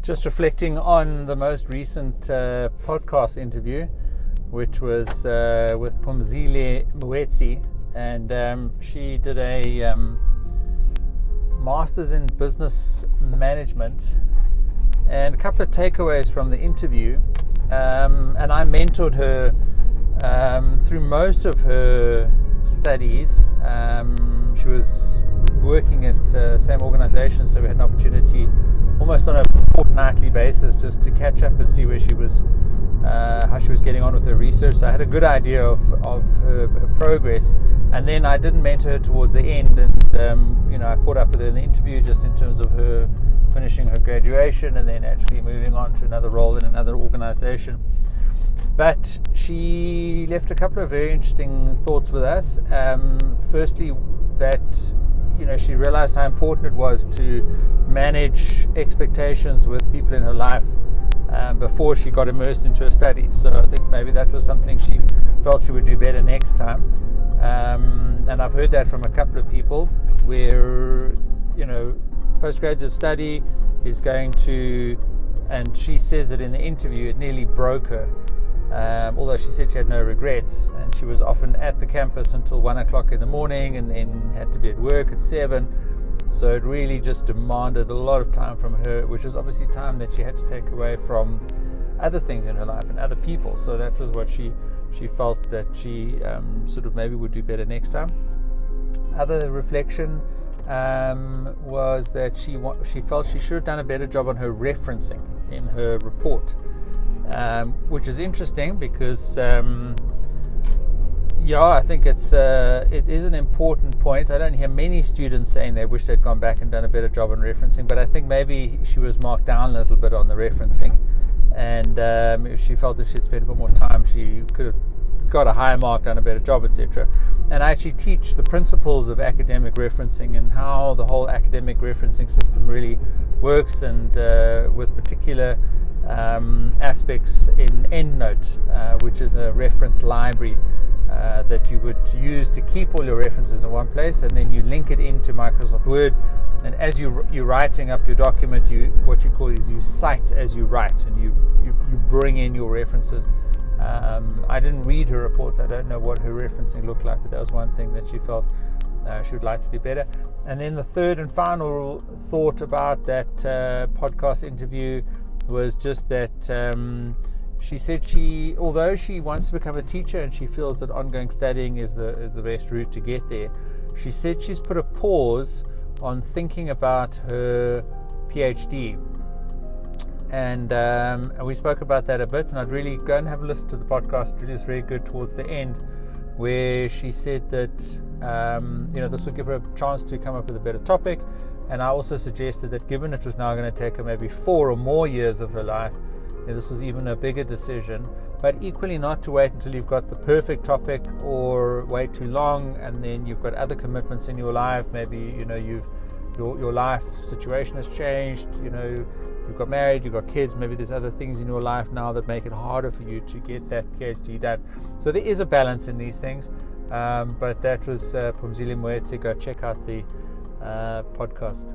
Just reflecting on the most recent podcast interview, which was with Phumzile Moetsi, and she did a master's in business management, and a couple of takeaways from the interview. And I mentored her through most of her studies. She was working at the same organization, so we had an opportunity almost on a fortnightly basis just to catch up and see where she was, how she was getting on with her research. So I had a good idea of her progress, and then I didn't mentor her towards the end, and I caught up with her in the interview just in terms of her finishing her graduation and then actually moving on to another role in another organization. But she left a couple of very interesting thoughts with us. Firstly, that she realized how important it was to manage expectations with people in her life before she got immersed into her studies. So I think maybe that was something she felt she would do better next time. And I've heard that from a couple of people where, postgraduate study is going to, and she says that in the interview, it nearly broke her. Although she said she had no regrets, and she was often at the campus until 1 o'clock in the morning and then had to be at work at 7. So it really just demanded a lot of time from her, which is obviously time that she had to take away from other things in her life and other people. So that was what she felt that she sort of maybe would do better next time. Other reflection was that she felt she should have done a better job on her referencing in her report. Which is interesting because, I think it is an important point. I don't hear many students saying they wish they'd gone back and done a better job on referencing, but I think maybe she was marked down a little bit on the referencing, and if she felt if she'd spent a bit more time, she could have got a higher mark, done a better job, etc. And I actually teach the principles of academic referencing and how the whole academic referencing system really works, and with particular aspects in EndNote, which is a reference library that you would use to keep all your references in one place, and then you link it into Microsoft Word. And as you're writing up your document, what you call is you cite as you write, and you bring in your references. I didn't read her reports. I don't know what her referencing looked like, but that was one thing that she felt she would like to do better. And then the third and final thought about that podcast interview was just that she said although she wants to become a teacher and she feels that ongoing studying is the best route to get there, she said she's put a pause on thinking about her PhD. And we spoke about that a bit, and I'd really go and have a listen to the podcast. It really was very good towards the end, where she said that this would give her a chance to come up with a better topic. And I also suggested that given it was now going to take her maybe 4 or more years of her life, this was even a bigger decision, but equally not to wait until you've got the perfect topic or wait too long and then you've got other commitments in your life. Maybe your life situation has changed, you've got married, you've got kids, maybe there's other things in your life now that make it harder for you to get that PhD done. So there is a balance in these things, but that was Phumzile Moetsi. Go check out the podcast.